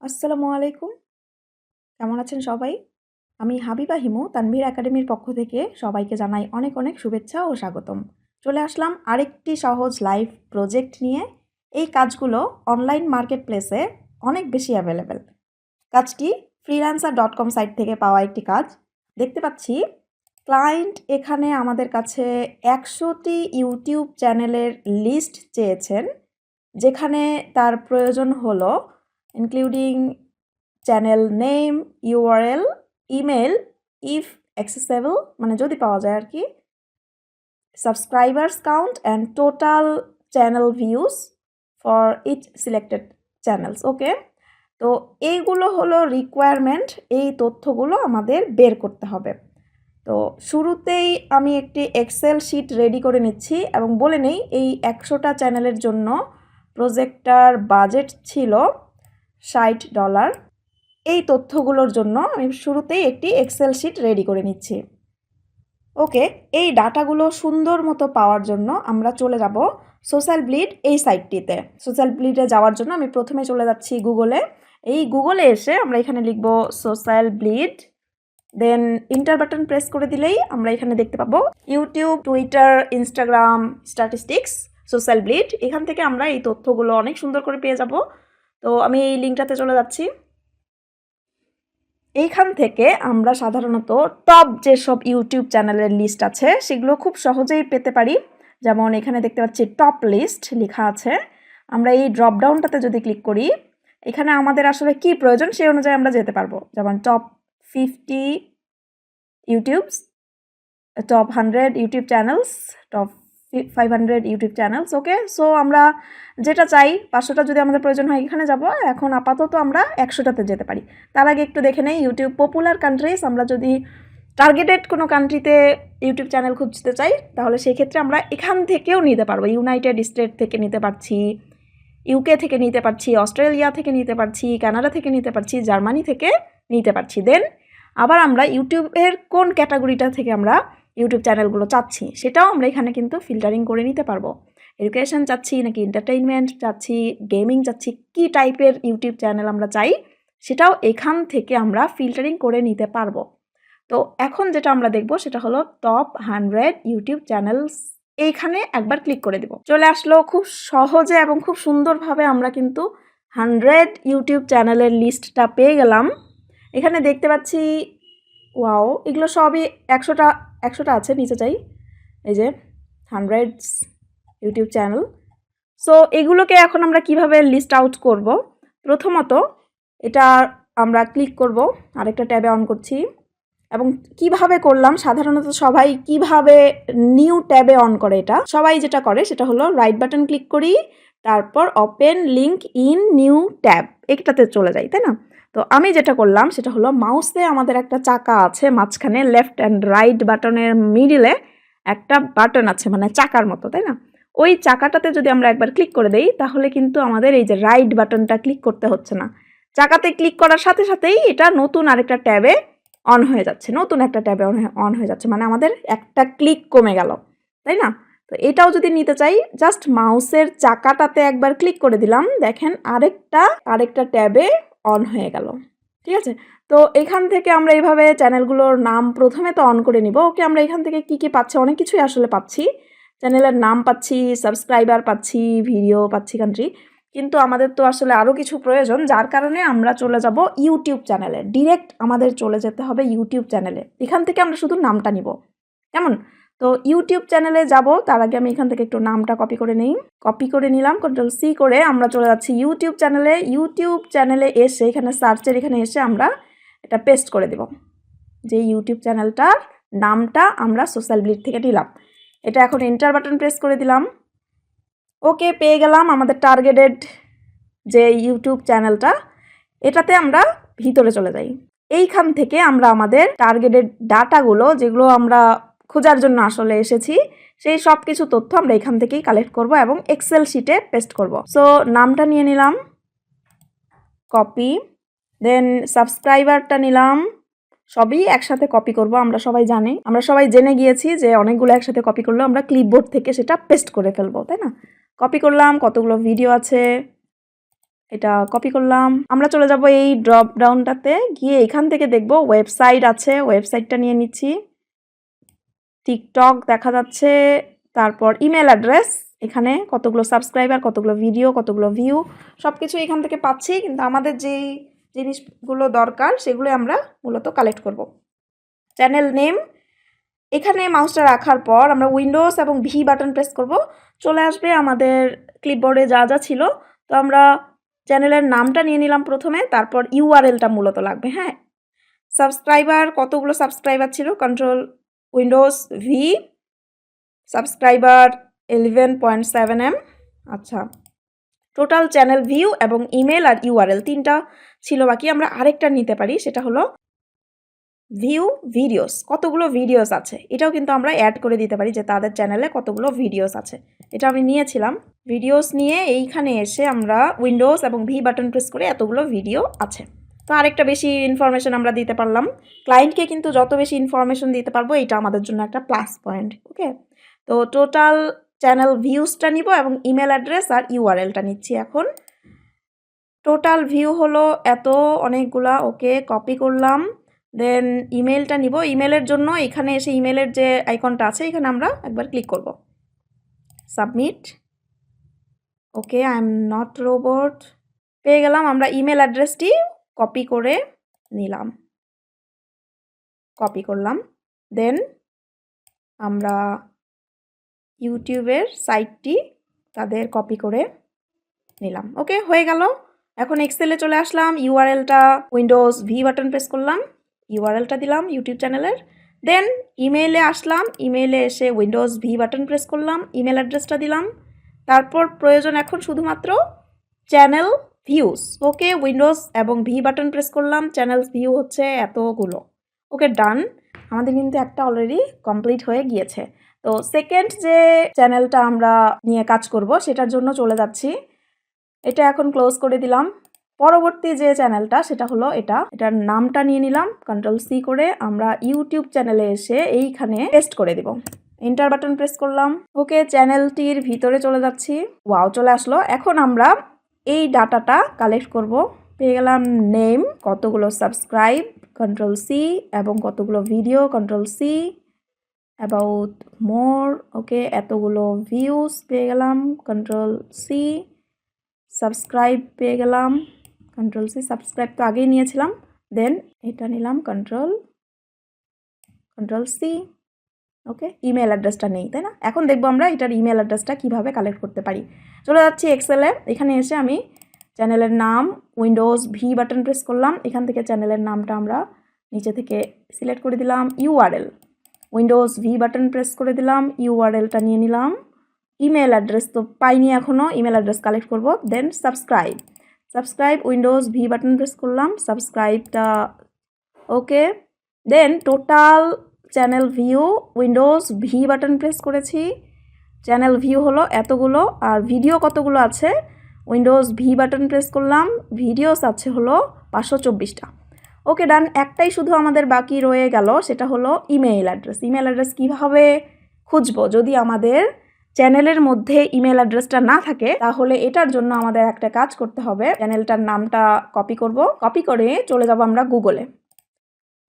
আসসালামু আলাইকুম। কেমন আছেন সবাই? আমি হাবিবা হিমু তানভীর একাডেমির পক্ষ থেকে সবাইকে জানাই অনেক অনেক শুভেচ্ছা ও স্বাগতম। চলে আসলাম আরেকটি সহজ লাইভ প্রজেক্ট নিয়ে। এই কাজগুলো অনলাইন মার্কেট প্লেসে অনেক বেশি অ্যাভেলেবেল। কাজটি freelancer.com সাইট থেকে পাওয়া একটি কাজ। দেখতে পাচ্ছি ক্লায়েন্ট এখানে আমাদের কাছে ১০০টি ইউটিউব চ্যানেলের লিস্ট চেয়েছেন, যেখানে তার প্রয়োজন হলো including channel name, URL, email if accessible মানে যদি পাওয়া যায় আর কি, subscribers count and total channel views for each selected channels. Okay, তো এইগুলো হলো রিকোয়ারমেন্ট। এই তথ্যগুলো আমাদের বের করতে হবে। তো শুরুতেই আমি একটি এক্সেল শিট রেডি করে নিচ্ছি এবং বলে নেই এই ১০০টা চ্যানেলের জন্য প্রজেক্টটার বাজেট ছিল $৬০। এই তথ্যগুলোর জন্য আমি শুরুতেই একটি এক্সেল শিট রেডি করে নিচ্ছি। ওকে, এই ডাটাগুলো সুন্দর মতো পাওয়ার জন্য আমরা চলে যাব সোশ্যাল ব্লিড এই সাইটটিতে। সোশ্যাল ব্লিডে যাওয়ার জন্য আমি প্রথমে চলে যাচ্ছি গুগলে। এই গুগলে এসে আমরা এখানে লিখব সোশ্যাল ব্লিড, দেন ইন্টার বাটন প্রেস করে দিলেই আমরা এখানে দেখতে পাবো YouTube, Twitter, Instagram statistics, social bleed. এখান থেকে আমরা এই তথ্যগুলো অনেক সুন্দর করে পেয়ে যাব। তো আমি এই লিঙ্কটাতে চলে যাচ্ছি। এইখান থেকে আমরা সাধারণত টপ যেসব ইউটিউব চ্যানেলের লিস্ট আছে সেগুলো খুব সহজেই পেতে পারি। যেমন এখানে দেখতে পাচ্ছি টপ লিস্ট লেখা আছে। আমরা এই ড্রপডাউনটাতে যদি ক্লিক করি, এখানে আমাদের আসলে কি প্রয়োজন সেই অনুযায়ী আমরা যেতে পারবো। যেমন top 50 YouTubes, top 100 YouTube channels, top 500 YouTube channels. Okay, so আমরা যেটা চাই 500টা যদি আমাদের প্রয়োজন হয় এখানে যাব। এখন আপাতত আমরা 100টাতে যেতে পারি। তার আগে একটু দেখে নেই ইউটিউব পপুলার কান্ট্রিজ। আমরা যদি টার্গেটেড কোনো কান্ট্রিতে ইউটিউব চ্যানেল খুঁজতে চাই তাহলে সেই ক্ষেত্রে আমরা এখান থেকেও নিতে পারবো। ইউনাইটেড স্টেট থেকে নিতে পারছি, ইউকে থেকে নিতে পারছি, অস্ট্রেলিয়া থেকে নিতে পারছি, কানাডা থেকে নিতে পারছি, জার্মানি থেকে নিতে পারছি। দেন আবার আমরা ইউটিউবের কোন ক্যাটাগরিটা থেকে আমরা ইউটিউব চ্যানেলগুলো চাচ্ছি সেটাও আমরা এখানে কিন্তু ফিল্টারিং করে নিতে পারবো। এডুকেশন চাচ্ছি নাকি এন্টারটেইনমেন্ট চাচ্ছি, গেমিং চাচ্ছি, কী টাইপের ইউটিউব চ্যানেল আমরা চাই সেটাও এখান থেকে আমরা ফিল্টারিং করে নিতে পারবো। তো এখন যেটা আমরা দেখব সেটা হলো টপ 100 ইউটিউব চ্যানেলস। এইখানে একবার ক্লিক করে দেব। চলে আসলো। খুব সহজে এবং খুব সুন্দরভাবে আমরা কিন্তু 100 ইউটিউব চ্যানেলের লিস্টটা পেয়ে গেলাম। এখানে দেখতে পাচ্ছি ওয়াও, এগুলো সবই 100টা আছে। নিচে যাই, এই যে 100 ইউটিউব চ্যানেল। সো এগুলোকে এখন আমরা কিভাবে লিস্ট আউট করব, প্রথমত এটা আমরা ক্লিক করব, আরেকটা ট্যাবে অন করছি। এবং কিভাবে করলাম, সাধারণত সবাই কিভাবে নিউ ট্যাবে অন করে, এটা সবাই যেটা করে সেটা হলো রাইট বাটন ক্লিক করি, তারপর open link in new tab, এটাতে চলে যাই, তাই না? তো আমি যেটা করলাম সেটা হলো মাউসে আমাদের একটা চাকা আছে মাঝখানে, লেফট অ্যান্ড রাইট বাটনের মিডিলে একটা বাটন আছে মানে চাকার মতো, তাই না? ওই চাকাটাতে যদি আমরা একবার ক্লিক করে দেই তাহলে কিন্তু আমাদের এই যে রাইট বাটনটা ক্লিক করতে হচ্ছে না। চাকাতে ক্লিক করার সাথে সাথেই এটা নতুন আরেকটা ট্যাবে অন হয়ে যাচ্ছে, নতুন একটা ট্যাবে অন হয়ে যাচ্ছে, মানে আমাদের একটা ক্লিক কমে গেল, তাই না? তো এটাও যদি নিতে চাই জাস্ট মাউসের চাকাটাতে একবার ক্লিক করে দিলাম, দেখেন আরেকটা ট্যাবে অন হয়ে গেল। ঠিক আছে, তো এখান থেকে আমরা এইভাবে চ্যানেলগুলোর নাম প্রথমে তো অন করে নিব। ওকে, আমরা এখান থেকে কি কি পাচ্ছি, অনেক কিছুই আসলে পাচ্ছি। চ্যানেলের নাম পাচ্ছি, সাবস্ক্রাইবার পাচ্ছি, ভিডিও পাচ্ছি, কান্ট্রি। কিন্তু আমাদের তো আসলে আরও কিছু প্রয়োজন, যার কারণে আমরা চলে যাব ইউটিউব চ্যানেলে। ডিরেক্ট আমাদের চলে যেতে হবে ইউটিউব চ্যানেলে। এখান থেকে আমরা শুধু নামটা নিব, কেমন? তো ইউটিউব চ্যানেলে যাব, তার আগে আমি এখান থেকে একটু নামটা কপি করে নিই। কপি করে নিলাম, Ctrl+C করে আমরা চলে যাচ্ছি ইউটিউব চ্যানেলে। ইউটিউব চ্যানেলে এসে এখানে সার্চের এখানে এসে আমরা এটা পেস্ট করে দেব, যে ইউটিউব চ্যানেলটার নামটা আমরা সোশ্যাল ব্লিড থেকে নিলাম। এটা এখন এন্টার বাটন প্রেস করে দিলাম। ওকে, পেয়ে গেলাম আমাদের টার্গেটেড যে ইউটিউব চ্যানেলটা। এটাতে আমরা ভিতরে চলে যাই। এইখান থেকে আমরা আমাদের টার্গেটেড ডাটাগুলো, যেগুলো আমরা খোঁজার জন্য আসলে এসেছি, সেই সব কিছু তথ্য আমরা এখান থেকেই কালেক্ট করব এবং এক্সেল শিটে পেস্ট করব। সো নামটা নিয়ে নিলাম, কপি, দেন সাবস্ক্রাইবারটা নিলাম, সবই একসাথে কপি করব। আমরা সবাই জেনে গিয়েছি যে অনেকগুলো একসাথে কপি করলেও আমরা ক্লিপবোর্ড থেকে সেটা পেস্ট করে ফেলবো, তাই না? কপি করলাম, কতগুলো ভিডিও আছে এটা কপি করলাম। আমরা চলে যাব এই ড্রপ ডাউনটাতে, গিয়ে এখান থেকে দেখব ওয়েবসাইট আছে, ওয়েবসাইটটা নিয়ে নিচ্ছি। টিকটক দেখা যাচ্ছে, তারপর ইমেল অ্যাড্রেস, এখানে কতগুলো সাবস্ক্রাইবার, কতগুলো ভিডিও, কতগুলো ভিউ, সব কিছু এখান থেকে পাচ্ছি। কিন্তু আমাদের যেই জিনিসগুলো দরকার সেগুলো আমরা মূলত কালেক্ট করব। চ্যানেল নেম, এখানে মাউসটা রাখার পর আমরা উইন্ডোজ এবং ভি বাটন প্রেস করব, চলে আসবে আমাদের ক্লিপবোর্ডে যা যা ছিল। তো আমরা চ্যানেলের নামটা নিয়ে নিলাম প্রথমে, তারপর ইউআরএলটা মূলত লাগবে। হ্যাঁ, সাবস্ক্রাইবার, কতগুলো সাবস্ক্রাইবার ছিল, control Windows V, subscriber 11.7M। আচ্ছা, টোটাল চ্যানেল ভিউ এবং ইমেল আর ইউআরএল তিনটা ছিল বাকি। আমরা আরেকটা নিতে পারি, সেটা হলো ভিউ ভিডিওস, কতগুলো ভিডিওস আছে, এটাও কিন্তু আমরা অ্যাড করে দিতে পারি যে তাদের চ্যানেলে কতগুলো ভিডিওস আছে। এটা আমি নিয়েছিলাম। ভিডিওস নিয়ে এইখানে এসে আমরা উইন্ডোজ এবং ভি বাটন প্রেস করে এতগুলো ভিডিও আছে। তো আরেকটা বেশি ইনফরমেশন আমরা দিতে পারলাম। ক্লায়েন্টকে কিন্তু যত বেশি ইনফরমেশন দিতে পারবো এটা আমাদের জন্য একটা প্লাস পয়েন্ট। ওকে, তো টোটাল চ্যানেল ভিউসটা নিব এবং ইমেল অ্যাড্রেস আর ইউআরএলটা নিচ্ছি এখন। টোটাল ভিউ হলো এত, অনেকগুলা। ওকে, কপি করলাম। দেন ইমেলটা নিব। ইমেলের জন্য এখানে এসে ইমেলের যে আইকনটা আছে এখানে আমরা একবার ক্লিক করব। Submit. Okay, I am not robot, পেয়ে গেলাম। আমরা ইমেল অ্যাড্রেসটি কপি করে নিলাম, কপি করলাম। দেন আমরা ইউটিউবের সাইটটি তাদের কপি করে নিলাম। ওকে, হয়ে গেল। এখন এক্সেলে চলে আসলাম, ইউআরএলটা উইন্ডোজ ভি বাটন প্রেস করলাম, ইউআরএলটা দিলাম ইউটিউব চ্যানেলের। দেন ইমেইলে আসলাম, ইমেইলে এসে উইন্ডোজ ভি বাটন প্রেস করলাম, ইমেল অ্যাড্রেসটা দিলাম। তারপর প্রয়োজন এখন শুধুমাত্র চ্যানেল ভিউস। ওকে, উইন্ডোজ এবং ভি বাটন প্রেস করলাম, চ্যানেল ভিউ হচ্ছে এতগুলো। ওকে, ডান। আমাদের কিন্তু একটা অলরেডি কমপ্লিট হয়ে গিয়েছে। তো সেকেন্ড যে চ্যানেলটা আমরা নিয়ে কাজ করব সেটার জন্য চলে যাচ্ছি। এটা এখন ক্লোজ করে দিলাম। পরবর্তী যে চ্যানেলটা সেটা হলো এটার নামটা নিয়ে নিলাম, কন্ট্রোল সি করে আমরা ইউটিউব চ্যানেলে এসে এইখানে পেস্ট করে দিব। এন্টার বাটন প্রেস করলাম। ওকে, চ্যানেলটির ভিতরে চলে যাচ্ছি। ওয়াও, চলে আসলো। এখন আমরা এই ডাটাটা কালেক্ট করব। পেয়ে গেলাম নেম, কতগুলো সাবস্ক্রাইব, কন্ট্রোল সি, এবং কতগুলো ভিডিও, কন্ট্রোল সি, অ্যাবাউট মোর। ওকে, এতগুলো ভিউস পেয়ে গেলাম, কন্ট্রোল সি, সাবস্ক্রাইব পেয়ে গেলাম, কন্ট্রোল সি, সাবস্ক্রাইব তো আগেই নিয়েছিলাম। দেন এটা নিলাম, কন্ট্রোল সি। ওকে, ইমেল অ্যাড্রেসটা নেই, তাই না? এখন দেখবো আমরা এটার ইমেল অ্যাড্রেসটা কিভাবে কালেক্ট করতে পারি। চলে যাচ্ছি এক্সেলে। এখানে এসে আমি চ্যানেলের নাম, উইন্ডোজ ভি বাটন প্রেস করলাম। এখান থেকে চ্যানেলের নামটা আমরা নিচে থেকে সিলেক্ট করে দিলাম। URL, Windows V button press করে দিলাম, ইউআরএলটা নিয়ে নিলাম। ইমেল অ্যাড্রেস তো পাইনি এখনও, ইমেল অ্যাড্রেস কালেক্ট করব। Then subscribe Windows V button press করলাম, সাবস্ক্রাইবটা। Okay, then total channel view Windows V button press করেছি, চ্যানেল ভিউ হলো এতগুলো, আর ভিডিও কতগুলো আছে উইন্ডোজ ভি বাটন প্রেস করলাম, ভিডিওস আছে হলো 524টা। ওকে, ডান। একটাই শুধু আমাদের বাকি রয়ে গেল, সেটা হলো ইমেল অ্যাড্রেস। ইমেল অ্যাড্রেস কীভাবে খুঁজবো? যদি আমাদের চ্যানেলের মধ্যে ইমেল অ্যাড্রেসটা না থাকে তাহলে এটার জন্য আমাদের একটা কাজ করতে হবে। চ্যানেলটার নামটা কপি করব, কপি করে চলে যাব আমরা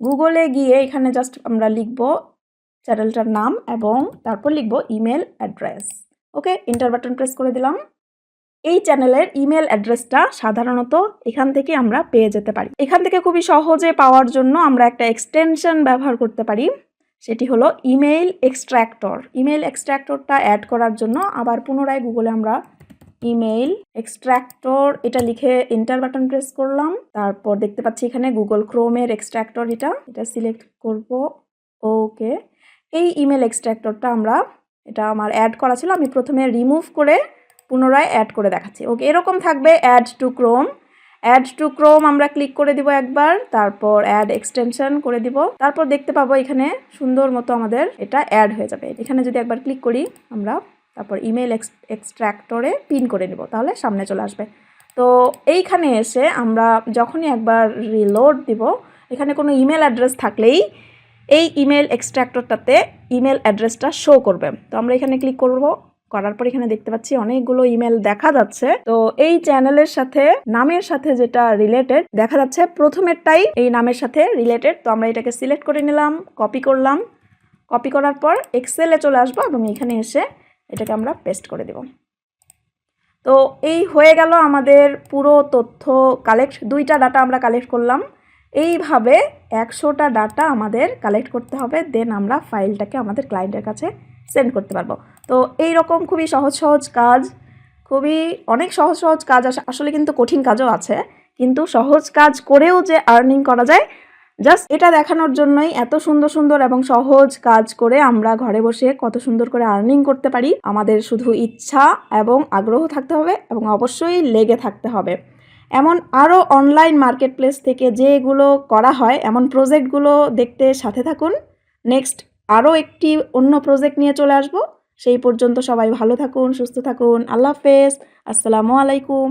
গুগলে গিয়ে এখানে জাস্ট আমরা লিখব চ্যানেলটার নাম এবং তারপর লিখব ইমেল অ্যাড্রেস। ওকে, এন্টার বাটন প্রেস করে দিলাম। এই চ্যানেলের ইমেল অ্যাড্রেসটা সাধারণত এখান থেকে আমরা পেয়ে যেতে পারি। এখান থেকে খুবই সহজে পাওয়ার জন্য আমরা একটা এক্সটেনশন ব্যবহার করতে পারি, সেটি হলো ইমেইল এক্সট্র্যাক্টর। ইমেইল এক্সট্র্যাক্টরটা অ্যাড করার জন্য আবার পুনরায় গুগলে আমরা ইমেইল এক্সট্র্যাক্টর এটা লিখে এন্টার বাটন প্রেস করলাম। তারপর দেখতে পাচ্ছি এখানে গুগল ক্রোমের এক্সট্র্যাক্টর, এটা সিলেক্ট করব। ওকে, এই ইমেল এক্সট্র্যাক্টরটা এটা আমার অ্যাড করা ছিল, আমি প্রথমে রিমুভ করে পুনরায় অ্যাড করে দেখাচ্ছি। ওকে, এরকম থাকবে অ্যাড টু ক্রোম আমরা ক্লিক করে দিব একবার, তারপর অ্যাড এক্সটেনশন করে দিব। তারপর দেখতে পাবো এখানে সুন্দর মতো আমাদের এটা অ্যাড হয়ে যাবে। এখানে যদি একবার ক্লিক করি আমরা, তারপর ইমেল এক্সট্র্যাক্টরে পিন করে নিব, তাহলে সামনে চলে আসবে। তো এইখানে এসে আমরা যখনই একবার রিলোড দিব, এখানে কোনো ইমেল অ্যাড্রেস থাকলেই এই ইমেল এক্সট্র্যাক্টরটাতে ইমেল অ্যাড্রেসটা শো করবে। তো আমরা এখানে ক্লিক করব, করার পর এখানে দেখতে পাচ্ছি অনেকগুলো ইমেল দেখা যাচ্ছে। তো এই চ্যানেলের সাথে নামের সাথে যেটা রিলেটেড দেখা যাচ্ছে প্রথমেরটাই এই নামের সাথে রিলেটেড। তো আমরা এটাকে সিলেক্ট করে নিলাম, কপি করলাম। কপি করার পর এক্সেলে চলে আসবো এবং এখানে এসে এটাকে আমরা পেস্ট করে দেব। তো এই হয়ে গেল আমাদের পুরো তথ্য কালেক্ট। 2টা ডাটা আমরা কালেক্ট করলাম। এইভাবে 100টা ডাটা আমাদের কালেক্ট করতে হবে, দেন আমরা ফাইলটাকে আমাদের ক্লায়েন্টের কাছে সেন্ড করতে পারবো। তো এই রকম খুবই সহজ সহজ কাজ, অনেক সহজ সহজ কাজ আসলে কিন্তু কঠিন কাজও আছে, কিন্তু সহজ কাজ করেও যে আর্নিং করা যায়, জাস্ট এটা দেখানোর জন্যই এত সুন্দর সুন্দর এবং সহজ কাজ করে আমরা ঘরে বসে কত সুন্দর করে আর্নিং করতে পারি। আমাদের শুধু ইচ্ছা এবং আগ্রহ থাকতে হবে এবং অবশ্যই লেগে থাকতে হবে। এমন আরও অনলাইন মার্কেট প্লেস থেকে যেগুলো করা হয় এমন প্রজেক্টগুলো দেখতে সাথে থাকুন। নেক্সট আরও একটি অন্য প্রজেক্ট নিয়ে চলে আসব। সেই পর্যন্ত সবাই ভালো থাকুন, সুস্থ থাকুন। আল্লাহ হাফেজ, আসসালামু আলাইকুম।